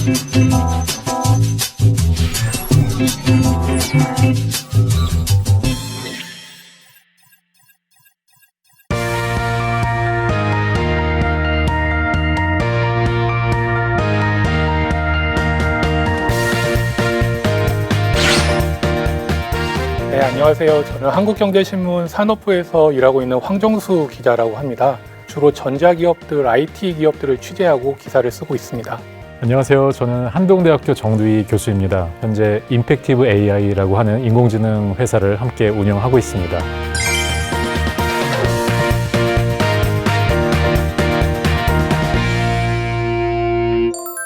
네, 안녕하세요. 저는 한국경제신문 산업부에서 일하고 있는 황정수 기자라고 합니다. 주로 전자기업들, IT 기업들을 취재하고 기사를 쓰고 있습니다. 안녕하세요. 저는 한동대학교 정두희 교수입니다. 현재 임팩티브 AI라고 하는 인공지능 회사를 함께 운영하고 있습니다.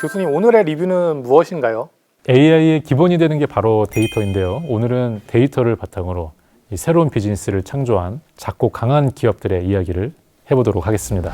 교수님, 오늘의 리뷰는 무엇인가요? AI의 기본이 되는 게 바로 데이터인데요. 오늘은 데이터를 바탕으로 이 새로운 비즈니스를 창조한 작고 강한 기업들의 이야기를 해보도록 하겠습니다.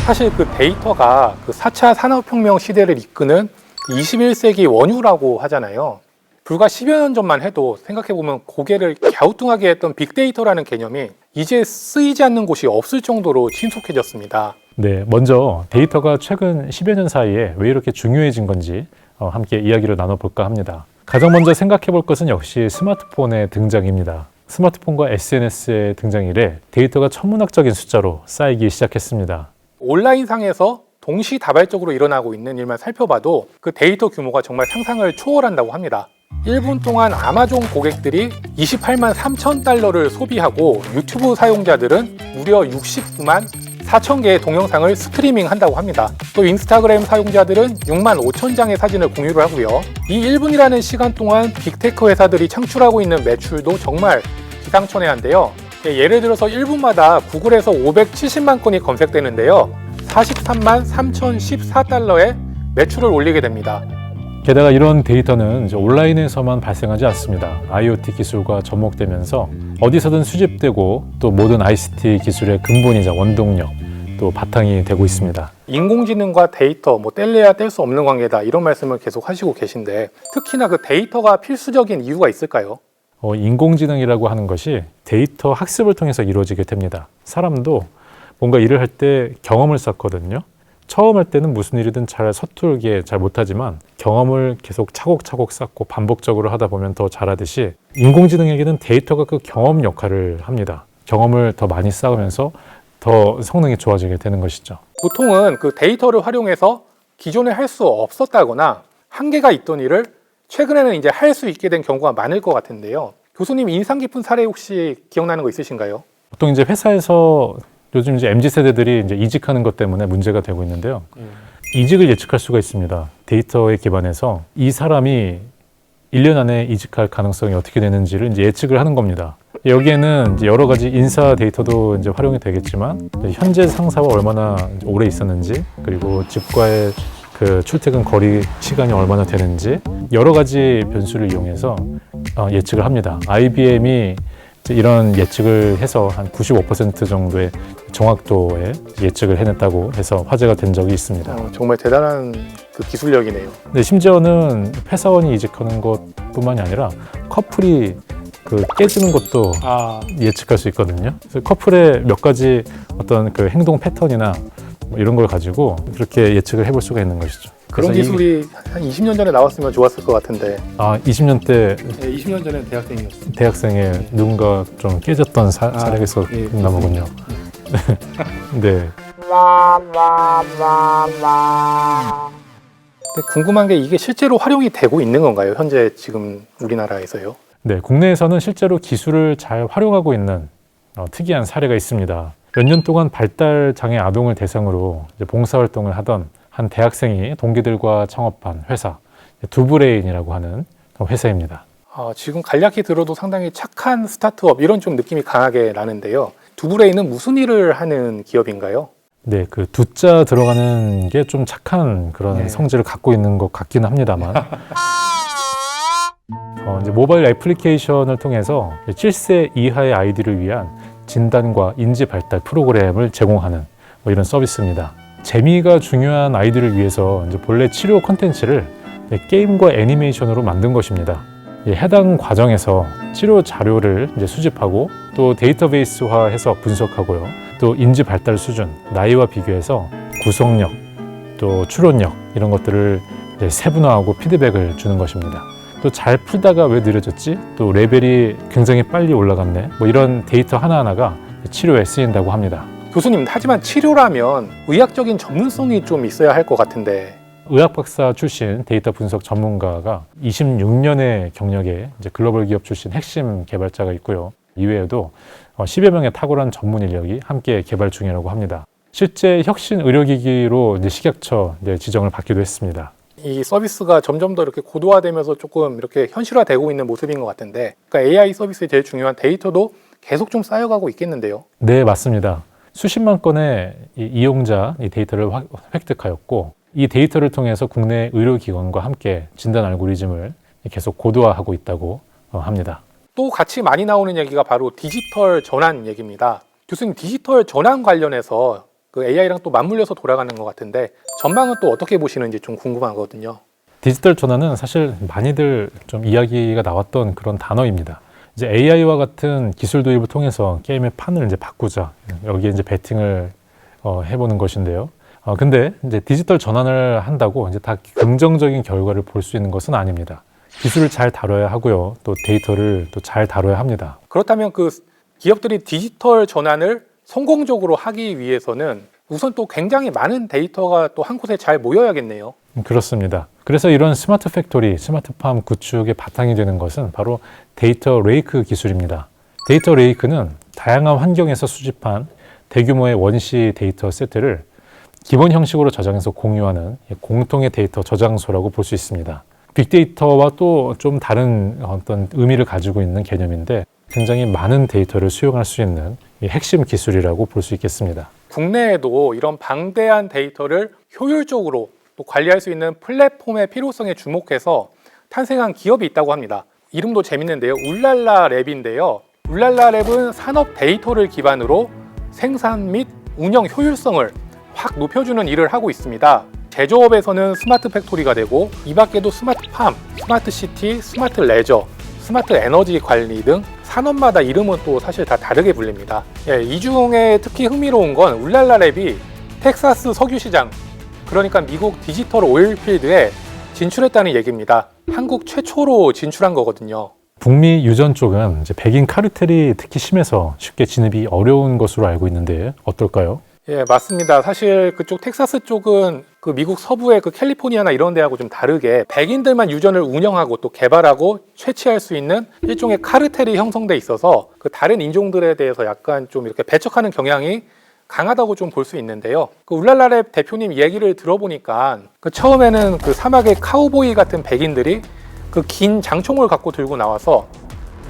사실 그 데이터가 그 4차 산업혁명 시대를 이끄는 21세기 원유라고 하잖아요. 불과 10여 년 전만 해도 생각해보면 고개를 갸우뚱하게 했던 빅데이터라는 개념이 이제 쓰이지 않는 곳이 없을 정도로 친숙해졌습니다. 네, 먼저 데이터가 최근 10여 년 사이에 왜 이렇게 중요해진 건지 함께 이야기를 나눠볼까 합니다. 가장 먼저 생각해볼 것은 역시 스마트폰의 등장입니다. 스마트폰과 SNS의 등장 이래 데이터가 천문학적인 숫자로 쌓이기 시작했습니다. 온라인상에서 동시다발적으로 일어나고 있는 일만 살펴봐도 그 데이터 규모가 정말 상상을 초월한다고 합니다. 1분 동안 아마존 고객들이 28만 3천 달러를 소비하고 유튜브 사용자들은 무려 69만 4천 개의 동영상을 스트리밍 한다고 합니다. 또 인스타그램 사용자들은 6만 5천 장의 사진을 공유를 하고요. 이 1분이라는 시간 동안 빅테크 회사들이 창출하고 있는 매출도 정말 기상천외한데요. 예를 들어서 1분마다 구글에서 570만 건이 검색되는데요. 43만 3,014달러의 매출을 올리게 됩니다. 게다가 이런 데이터는 이제 온라인에서만 발생하지 않습니다. IoT 기술과 접목되면서 어디서든 수집되고 또 모든 ICT 기술의 근본이자 원동력, 또 바탕이 되고 있습니다. 인공지능과 데이터, 뗄래야 뗄 수 없는 관계다 이런 말씀을 계속 하시고 계신데 특히나 그 데이터가 필수적인 이유가 있을까요? 인공지능이라고 하는 것이 데이터 학습을 통해서 이루어지게 됩니다. 사람도 뭔가 일을 할 때 경험을 쌓거든요. 처음 할 때는 무슨 일이든 잘 서툴게 잘 못하지만 경험을 계속 차곡차곡 쌓고 반복적으로 하다 보면 더 잘하듯이 인공지능에게는 데이터가 그 경험 역할을 합니다. 경험을 더 많이 쌓으면서 더 성능이 좋아지게 되는 것이죠. 보통은 그 데이터를 활용해서 기존에 할 수 없었다거나 한계가 있던 일을 최근에는 이제 할 수 있게 된 경우가 많을 것 같은데요. 교수님 인상 깊은 사례 혹시 기억나는 거 있으신가요? 보통 이제 회사에서 요즘 이제 MZ 세대들이 이제 이직하는 것 때문에 문제가 되고 있는데요. 이직을 예측할 수가 있습니다. 데이터에 기반해서 이 사람이 1년 안에 이직할 가능성이 어떻게 되는지를 이제 예측을 하는 겁니다. 여기에는 이제 여러 가지 인사 데이터도 이제 활용이 되겠지만 현재 상사와 얼마나 오래 있었는지 그리고 집과의 그 출퇴근 거리 시간이 얼마나 되는지 여러 가지 변수를 이용해서 예측을 합니다. IBM이 이런 예측을 해서 한 95% 정도의 정확도의 예측을 해냈다고 해서 화제가 된 적이 있습니다. 정말 대단한 그 기술력이네요. 네, 심지어는 회사원이 이직하는 것뿐만이 아니라 커플이 그 깨지는 것도 예측할 수 있거든요. 그래서 커플의 몇 가지 어떤 그 행동 패턴이나 이런 걸 가지고 그렇게 예측을 해볼 수가 있는 것이죠. 그런 기술이 한 20년 전에 나왔으면 좋았을 것 같은데. 20년 때? 네, 20년 전에 대학생이었어요. 대학생에 누군가 좀 깨졌던 사례가 있었나 보군요. 네. 궁금한 게 이게 실제로 활용이 되고 있는 건가요? 현재 지금 우리나라에서요? 네, 국내에서는 실제로 기술을 잘 활용하고 있는 특이한 사례가 있습니다. 몇 년 동안 발달장애 아동을 대상으로 이제 봉사활동을 하던 한 대학생이 동기들과 창업한 회사, 두브레인이라고 하는 회사입니다. 지금 간략히 들어도 상당히 착한 스타트업 이런 좀 느낌이 강하게 나는데요. 두브레인은 무슨 일을 하는 기업인가요? 네, 그 두자 들어가는 게 좀 착한 그런 성질을 갖고 있는 것 같기는 합니다만 이제 모바일 애플리케이션을 통해서 7세 이하의 아이들을 위한 진단과 인지 발달 프로그램을 제공하는 뭐 이런 서비스입니다. 재미가 중요한 아이들을 위해서 이제 본래 치료 콘텐츠를 게임과 애니메이션으로 만든 것입니다. 해당 과정에서 치료 자료를 이제 수집하고 또 데이터베이스화해서 분석하고요. 또 인지 발달 수준, 나이와 비교해서 구속력, 또 추론력 이런 것들을 이제 세분화하고 피드백을 주는 것입니다. 또 잘 풀다가 왜 느려졌지? 또 레벨이 굉장히 빨리 올라갔네. 뭐 이런 데이터 하나하나가 치료에 쓰인다고 합니다. 교수님, 하지만 치료라면 의학적인 전문성이 좀 있어야 할 것 같은데. 의학 박사 출신 데이터 분석 전문가가 26년의 경력에 이제 글로벌 기업 출신 핵심 개발자가 있고요. 이외에도 10여 명의 탁월한 전문 인력이 함께 개발 중이라고 합니다. 실제 혁신 의료기기로 이제 식약처 이제 지정을 받기도 했습니다. 이 서비스가 점점 더 이렇게 고도화되면서 조금 이렇게 현실화되고 있는 모습인 것 같은데, 그러니까 AI 서비스의 제일 중요한 데이터도 계속 좀 쌓여가고 있겠는데요. 네, 맞습니다. 수십만 건의 이용자 이 데이터를 획득하였고, 이 데이터를 통해서 국내 의료기관과 함께 진단 알고리즘을 계속 고도화하고 있다고 합니다. 또 같이 많이 나오는 얘기가 바로 디지털 전환 얘기입니다. 교수님, 디지털 전환 관련해서 그 AI랑 또 맞물려서 돌아가는 것 같은데 전망은 또 어떻게 보시는지 좀 궁금하거든요. 디지털 전환은 사실 많이들 좀 이야기가 나왔던 그런 단어입니다. 이제 AI와 같은 기술 도입을 통해서 게임의 판을 이제 바꾸자, 여기에 이제 베팅을 해보는 것인데요. 근데 이제 디지털 전환을 한다고 이제 다 긍정적인 결과를 볼 수 있는 것은 아닙니다. 기술을 잘 다뤄야 하고요. 또 데이터를 또 잘 다뤄야 합니다. 그렇다면 그 기업들이 디지털 전환을 성공적으로 하기 위해서는 우선 또 굉장히 많은 데이터가 또 한 곳에 잘 모여야겠네요. 그렇습니다. 그래서 이런 스마트 팩토리, 스마트팜 구축의 바탕이 되는 것은 바로 데이터 레이크 기술입니다. 데이터 레이크는 다양한 환경에서 수집한 대규모의 원시 데이터 세트를 기본 형식으로 저장해서 공유하는 공통의 데이터 저장소라고 볼 수 있습니다. 빅데이터와 또 좀 다른 어떤 의미를 가지고 있는 개념인데 굉장히 많은 데이터를 수용할 수 있는 핵심 기술이라고 볼 수 있겠습니다. 국내에도 이런 방대한 데이터를 효율적으로 또 관리할 수 있는 플랫폼의 필요성에 주목해서 탄생한 기업이 있다고 합니다. 이름도 재밌는데요. 울랄라 랩인데요. 울랄라 랩은 산업 데이터를 기반으로 생산 및 운영 효율성을 확 높여주는 일을 하고 있습니다. 제조업에서는 스마트 팩토리가 되고 이 밖에도 스마트팜, 스마트시티, 스마트 레저, 스마트 에너지 관리 등 산업마다 이름은 또 사실 다 다르게 불립니다. 이 중에 특히 흥미로운 건 울랄라 랩이 텍사스 석유시장, 그러니까 미국 디지털 오일필드에 진출했다는 얘기입니다. 한국 최초로 진출한 거거든요. 북미 유전 쪽은 이제 백인 카르텔이 특히 심해서 쉽게 진입이 어려운 것으로 알고 있는데 어떨까요? 예, 맞습니다. 사실 그쪽 텍사스 쪽은 그 미국 서부의 그 캘리포니아나 이런 데하고 좀 다르게 백인들만 유전을 운영하고 또 개발하고 채취할 수 있는 일종의 카르텔이 형성돼 있어서 그 다른 인종들에 대해서 약간 좀 이렇게 배척하는 경향이 강하다고 좀 볼 수 있는데요. 그 울랄라랩 대표님 얘기를 들어보니까 그 처음에는 그 사막의 카우보이 같은 백인들이 그 긴 장총을 갖고 들고 나와서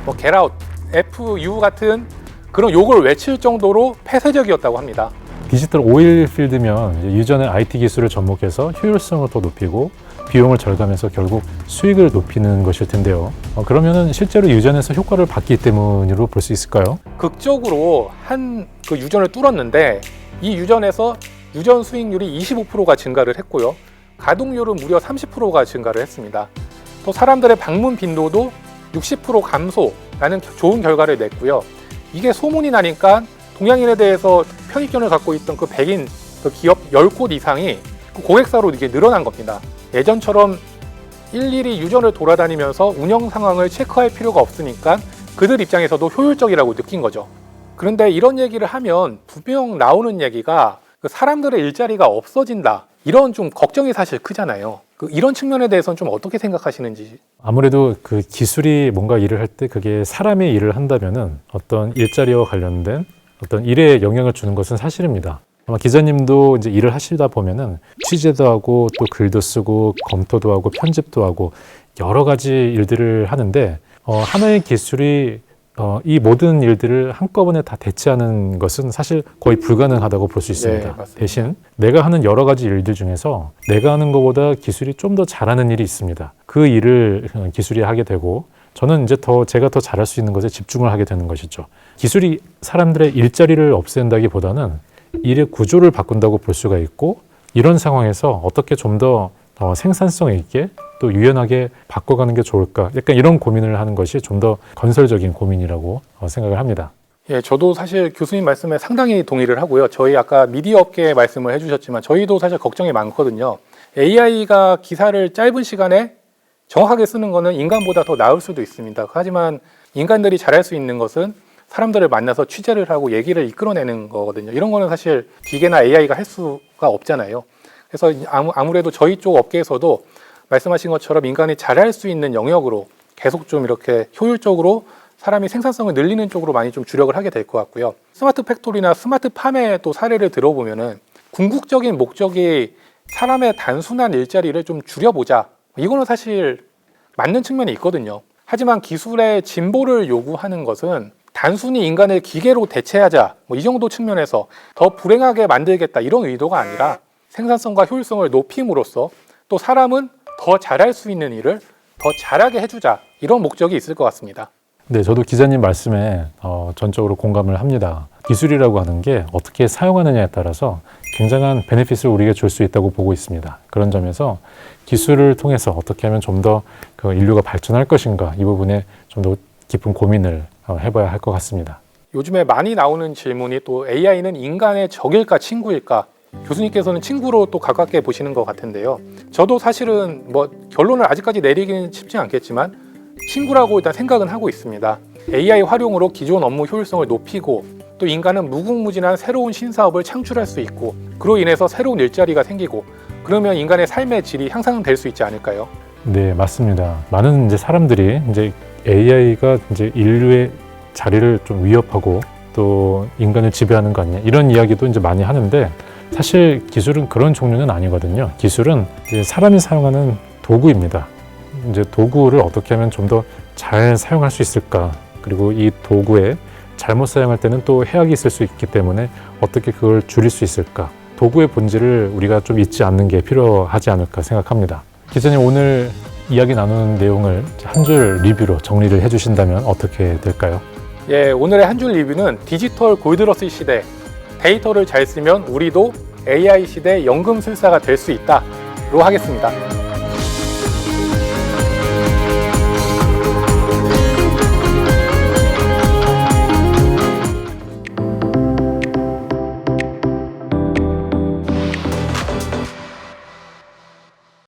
뭐 get out, FU 같은 그런 욕을 외칠 정도로 폐쇄적이었다고 합니다. 디지털 오일 필드면 이제 유전의 IT 기술을 접목해서 효율성을 더 높이고 비용을 절감해서 결국 수익을 높이는 것일 텐데요. 그러면은 실제로 유전에서 효과를 봤기 때문으로 볼 수 있을까요? 극적으로 한 그 유전을 뚫었는데 이 유전에서 유전 수익률이 25%가 증가를 했고요. 가동률은 무려 30%가 증가를 했습니다. 또 사람들의 방문 빈도도 60% 감소라는 좋은 결과를 냈고요. 이게 소문이 나니까 동양인에 대해서 편익견을 갖고 있던 그 백인 그 기업 10곳 이상이 그 고객사로 이게 늘어난 겁니다. 예전처럼 일일이 유전을 돌아다니면서 운영 상황을 체크할 필요가 없으니까 그들 입장에서도 효율적이라고 느낀 거죠. 그런데 이런 얘기를 하면 분명 나오는 얘기가 그 사람들의 일자리가 없어진다. 이런 좀 걱정이 사실 크잖아요. 이런 측면에 대해서는 좀 어떻게 생각하시는지. 아무래도 그 기술이 뭔가 일을 할 때 그게 사람의 일을 한다면은 어떤 일자리와 관련된 어떤 일에 영향을 주는 것은 사실입니다. 아마 기자님도 이제 일을 하시다 보면은 취재도 하고 또 글도 쓰고 검토도 하고 편집도 하고 여러 가지 일들을 하는데 하나의 기술이 이 모든 일들을 한꺼번에 다 대체하는 것은 사실 거의 불가능하다고 볼 수 있습니다. 네, 대신 내가 하는 여러 가지 일들 중에서 내가 하는 것보다 기술이 좀 더 잘하는 일이 있습니다. 그 일을 기술이 하게 되고 저는 이제 제가 더 잘할 수 있는 것에 집중을 하게 되는 것이죠. 기술이 사람들의 일자리를 없앤다기보다는 일의 구조를 바꾼다고 볼 수가 있고, 이런 상황에서 어떻게 좀 더 생산성 있게 또 유연하게 바꿔가는 게 좋을까, 약간 이런 고민을 하는 것이 좀 더 건설적인 고민이라고 생각을 합니다. 예, 저도 사실 교수님 말씀에 상당히 동의를 하고요. 저희 아까 미디어 업계 말씀을 해주셨지만 저희도 사실 걱정이 많거든요. AI가 기사를 짧은 시간에 정확하게 쓰는 거는 인간보다 더 나을 수도 있습니다. 하지만 인간들이 잘할 수 있는 것은 사람들을 만나서 취재를 하고 얘기를 이끌어내는 거거든요. 이런 거는 사실 기계나 AI가 할 수가 없잖아요. 그래서 아무래도 저희 쪽 업계에서도 말씀하신 것처럼 인간이 잘할 수 있는 영역으로 계속 좀 이렇게 효율적으로 사람이 생산성을 늘리는 쪽으로 많이 좀 주력을 하게 될 것 같고요. 스마트 팩토리나 스마트 팜의 또 사례를 들어보면은 궁극적인 목적이 사람의 단순한 일자리를 좀 줄여보자. 이거는 사실 맞는 측면이 있거든요. 하지만 기술의 진보를 요구하는 것은 단순히 인간을 기계로 대체하자, 이 정도 측면에서 더 불행하게 만들겠다, 이런 의도가 아니라 생산성과 효율성을 높임으로써 또 사람은 더 잘할 수 있는 일을 더 잘하게 해주자, 이런 목적이 있을 것 같습니다. 네, 저도 기자님 말씀에 전적으로 공감을 합니다. 기술이라고 하는 게 어떻게 사용하느냐에 따라서 굉장한 베네핏을 우리에게 줄 수 있다고 보고 있습니다. 그런 점에서 기술을 통해서 어떻게 하면 좀 더 그 인류가 발전할 것인가, 이 부분에 좀 더 깊은 고민을 해봐야 할 것 같습니다. 요즘에 많이 나오는 질문이 또 AI는 인간의 적일까 친구일까? 교수님께서는 친구로 또 가깝게 보시는 것 같은데요. 저도 사실은 결론을 아직까지 내리기는 쉽지 않겠지만 친구라고 일단 생각은 하고 있습니다. AI 활용으로 기존 업무 효율성을 높이고 또 인간은 무궁무진한 새로운 신사업을 창출할 수 있고, 그로 인해서 새로운 일자리가 생기고, 그러면 인간의 삶의 질이 향상될 수 있지 않을까요? 네, 맞습니다. 많은 이제 사람들이 이제 AI가 이제 인류의 자리를 좀 위협하고 또 인간을 지배하는 거 아니냐, 이런 이야기도 이제 많이 하는데, 사실 기술은 그런 종류는 아니거든요. 기술은 이제 사람이 사용하는 도구입니다. 이제 도구를 어떻게 하면 좀 더 잘 사용할 수 있을까, 그리고 이 도구에 잘못 사용할 때는 또 해악이 있을 수 있기 때문에 어떻게 그걸 줄일 수 있을까, 도구의 본질을 우리가 좀 잊지 않는 게 필요하지 않을까 생각합니다. 기자님, 오늘 이야기 나누는 내용을 한 줄 리뷰로 정리를 해주신다면 어떻게 될까요? 예, 오늘의 한 줄 리뷰는 디지털 골드러시 시대, 데이터를 잘 쓰면 우리도 AI 시대 연금술사가 될 수 있다로 하겠습니다.